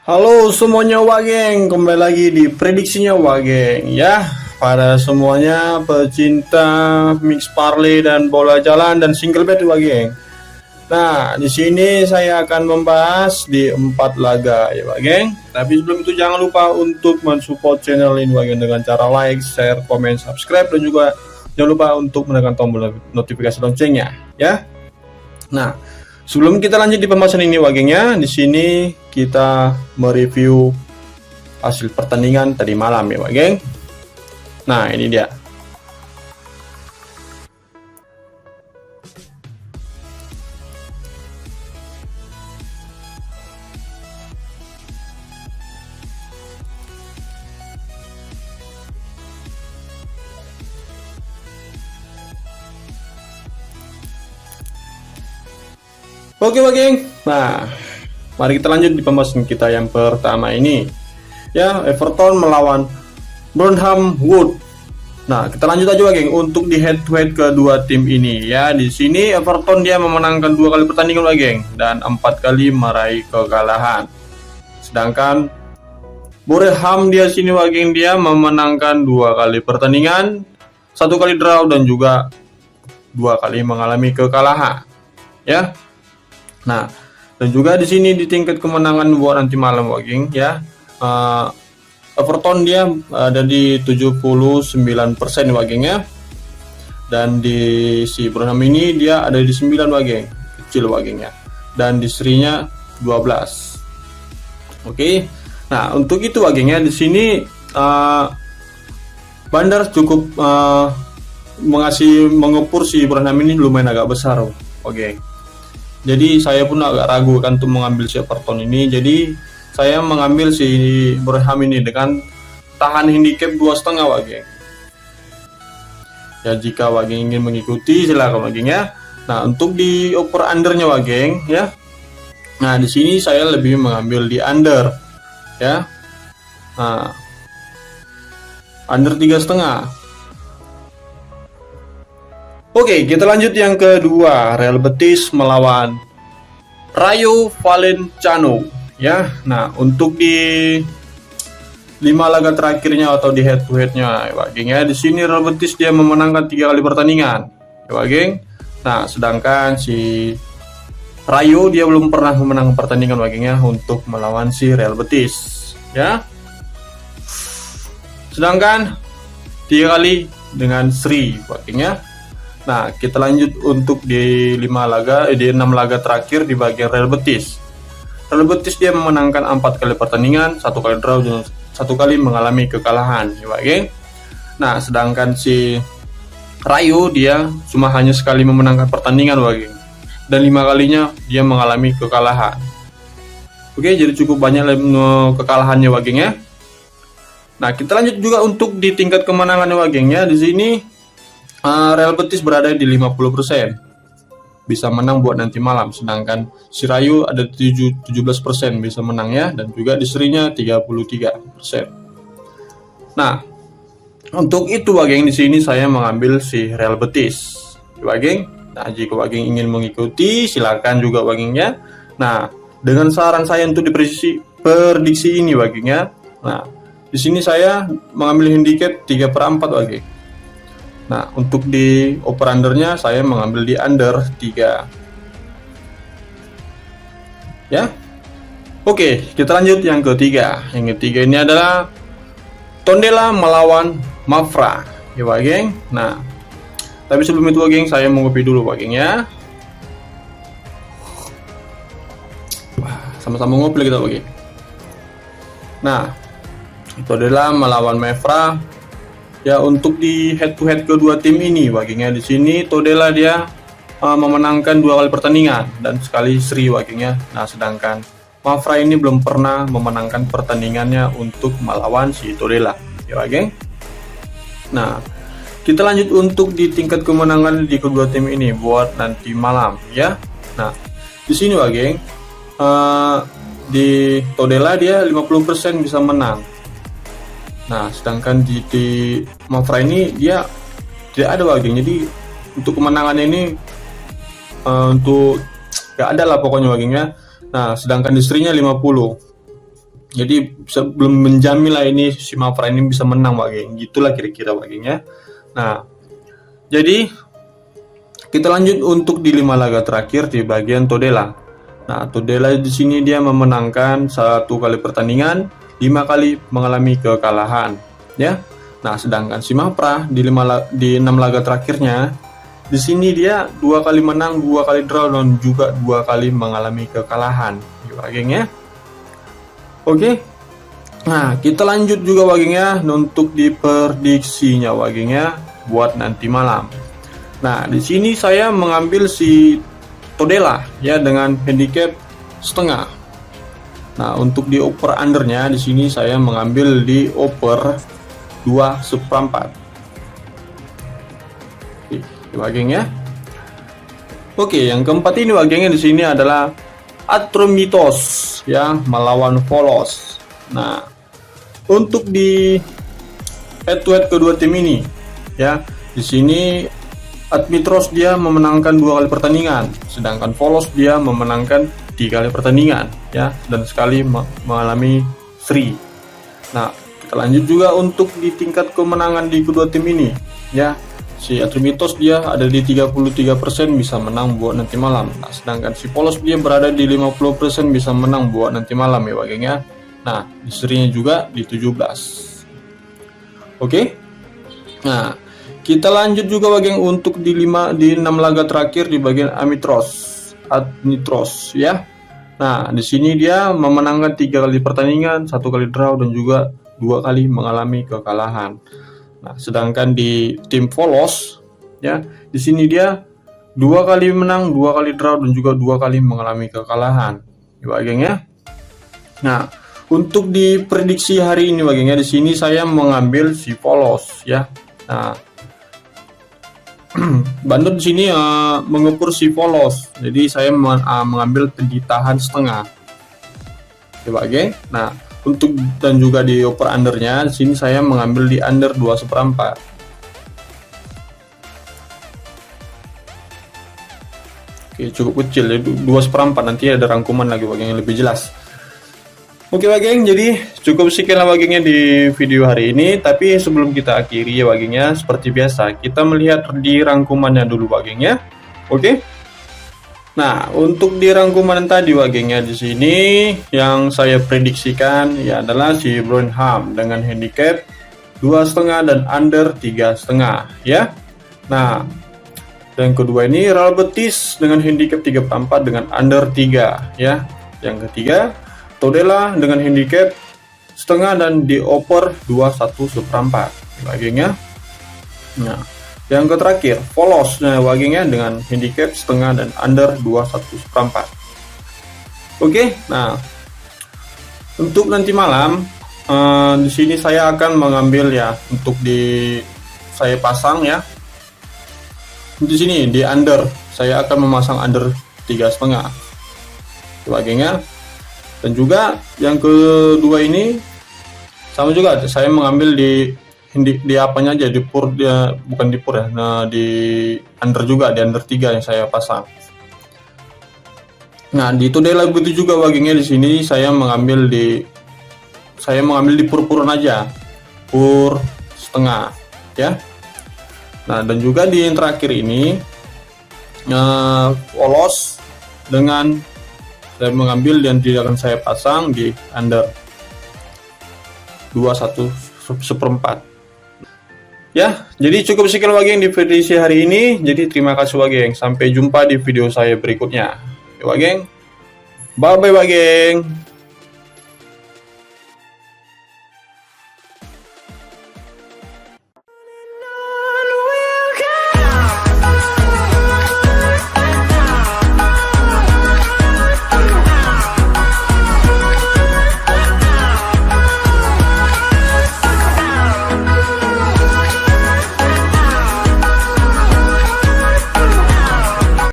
Halo semuanya Wageng, kembali lagi di prediksinya Wageng ya. Pada semuanya pecinta mix parlay dan bola jalan dan single bet Wageng. Nah, di sini saya akan membahas di 4 laga ya Wageng. Tapi sebelum itu jangan lupa untuk mensupport channel ini Wageng dengan cara like, share, komen, subscribe dan juga jangan lupa untuk menekan tombol notifikasi loncengnya ya. Nah, sebelum kita lanjut di pembahasan ini Wagengnya, di sini kita mereview hasil pertandingan tadi malam ya Wageng. Nah, ini dia. Oke Wageng. Nah, mari kita lanjut di pembahasan kita yang pertama ini. Ya, Everton melawan Burnham Wood. Nah, kita lanjut aja Wageng untuk di head to head kedua tim ini ya. Di sini Everton dia memenangkan 2 kali pertandingan Wageng dan 4 kali meraih kekalahan. Sedangkan Burnham dia sini Wageng dia memenangkan 2 kali pertandingan, 1 kali draw dan juga 2 kali mengalami kekalahan. Ya. Nah, dan juga di sini di tingkat kemenangan buat nanti malam Wageng ya. Everton dia ada di 79% Wageng ya. Dan di si Burnham ini dia ada di 9 Wageng, kecil Wagengnya. Dan di serinya 12. Oke. Nah, untuk itu Wagengnya di sini Bandar cukup mengepur si Burnham ini lumayan agak besar Wageng. Jadi saya pun agak ragu kan untuk mengambil si Everton ini. Jadi saya mengambil si Burnham ini dengan tahan handicap 2,5 Wageng. Ya jika Wageng ingin mengikuti silakan Wageng ya. Nah untuk di over undernya Wageng ya. Nah di sini saya lebih mengambil di under ya. Nah under 3,5. Oke, kita lanjut yang kedua, Real Betis melawan Rayo Vallecano ya. Nah, untuk di 5 laga terakhirnya atau di head to headnya Wageng ya, di sini Real Betis dia memenangkan 3 kali pertandingan ya Wageng. Nah, sedangkan si Rayo dia belum pernah memenangkan pertandingan Wageng ya untuk melawan si Real Betis ya. Sedangkan 3 kali dengan Sri Wageng ya. Nah, kita lanjut untuk di 6 laga terakhir di bagian Real Betis. Real Betis dia memenangkan 4 kali pertandingan, 1 kali draw dan 1 kali mengalami kekalahan, ya Wageng. Nah, sedangkan si Rayo dia cuma hanya sekali memenangkan pertandingan Wageng. Dan 5 kalinya dia mengalami kekalahan. Oke, jadi cukup banyak kekalahannya Wageng ya. Nah, kita lanjut juga untuk di tingkat kemenangannya Wagengnya. Di sini Real Betis berada di 50%. Bisa menang buat nanti malam. Sedangkan si Rayo ada 17% bisa menang ya. Dan juga di serinya 33%. Nah, untuk itu Wageng di sini saya mengambil si Real Betis. Wageng. Nah, jika Wageng ingin mengikuti silakan juga Wagengnya. Nah, dengan saran saya untuk di prediksi ini Wagengnya. Nah, di sini saya mengambil handicap 3/4 Wageng. Nah, untuk di over undernya saya mengambil di under 3. Ya. Oke, kita lanjut yang ketiga. Yang ketiga ini adalah Tondela melawan Mafra. Ya, Wageng. Nah, tapi sebelum itu Wageng saya mau ngopi dulu Wageng ya. Sama-sama ngopi kita Wageng. Nah, Tondela melawan Mafra. Ya untuk di head to head kedua tim ini Wagengnya di sini Tondela dia memenangkan 2 kali pertandingan dan sekali seri Wagengnya. Nah sedangkan Mafra ini belum pernah memenangkan pertandingannya untuk melawan si Tondela ya Wageng. Nah kita lanjut untuk di tingkat kemenangan di kedua tim ini buat nanti malam ya. Nah di sini Wageng di Tondela dia 50% bisa menang. Nah, sedangkan di Mafra ini dia tidak ada Wageng. Jadi untuk kemenangannya ini untuk gak ada lah pokoknya Wagengnya. Nah, sedangkan di serinya 50. Jadi belum menjamin lah ini si Mapra ini bisa menang Pak geng. Gitulah kira-kira Pak geng ya. Nah, jadi kita lanjut untuk di 5 laga terakhir di bagian Todela. Nah, Todela di sini dia memenangkan 1 kali pertandingan, 5 kali mengalami kekalahan, ya. Nah, sedangkan si Mapra di 6 laga terakhirnya, di sini dia 2 kali menang, 2 kali draw dan juga 2 kali mengalami kekalahan, Pak geng ya. Oke. Nah, kita lanjut juga Pak geng ya untuk di prediksinya Pak geng ya buat nanti malam. Nah, di sini saya mengambil si Todela ya dengan handicap setengah. Nah, untuk di over undernya di sini saya mengambil di over 2/4. Oke, Pak geng ya. Oke, yang keempat ini Pak geng di sini adalah Atromitos ya melawan Volos. Nah, untuk di head to head kedua tim ini ya, di sini Admitros dia memenangkan 2 kali pertandingan, sedangkan Volos dia memenangkan 3 kali pertandingan ya, dan sekali mengalami seri. Nah, kita lanjut juga untuk di tingkat kemenangan di kedua tim ini ya. Si Admitros dia ada di 33% bisa menang buat nanti malam. Nah, sedangkan si Volos dia berada di 50% bisa menang buat nanti malam ya Pak geng ya. Nah, di serinya juga di 17. Oke. Nah, kita lanjut juga Pak geng untuk di 6 laga terakhir di bagian Admitros ya. Nah, di sini dia memenangkan 3 kali pertandingan, 1 kali draw dan juga 2 kali mengalami kekalahan. Nah, sedangkan di tim Volos ya, di sini dia 2 kali menang, 2 kali draw dan juga 2 kali mengalami kekalahan. Ya, Pak geng ya. Nah, untuk di prediksi hari ini Pak geng ya, di sini saya mengambil si Volos ya. Nah, Bandot di sini mengepur si Volos, jadi saya mengambil ditahan setengah, ya Pak geng. Nah, untuk dan juga di over undernya, di sini saya mengambil di under 2/4. Oke, cukup kecil ya, 2/4. Nanti ada rangkuman lagi Pak geng yang lebih jelas. Oke Pak geng, jadi cukup sekian Pak gengnya di video hari ini. Tapi sebelum kita akhiri ya Pak gengnya, seperti biasa kita melihat di rangkumannya dulu Pak gengnya. Oke. Nah, untuk di rangkuman tadi Pak gengnya, di sini yang saya prediksikan ya adalah si Brownham dengan handicap 2,5 dan under 3,5 ya. Nah, yang kedua ini Real Betis dengan handicap 3/4 dengan under 3 ya. Yang ketiga Todela dengan handicap setengah dan di over 21/4 Pak geng ya. Nah, yang terakhir Volos Pak geng ya dengan handicap setengah dan under 21/4. Oke, nah untuk nanti malam di sini saya akan mengambil ya untuk saya pasang ya. Di sini di under saya akan memasang under 3,5 Pak geng ya. Dan juga yang kedua ini sama juga saya mengambil di apanya aja, di pur dia, bukan di pur ya. Nah, di under juga, di under 3 yang saya pasang. Nah, di Todela begitu juga Pak gengnya, di sini saya mengambil di pur-puran aja. Pur setengah ya. Nah, dan juga di yang terakhir ini Volos dengan saya mengambil dan tidak akan saya pasang di under 21/4 ya. Jadi cukup sekian Pak geng di video hari ini. Jadi terima kasih Pak geng, sampai jumpa di video saya berikutnya ya Pak geng. Bye bye Pak geng.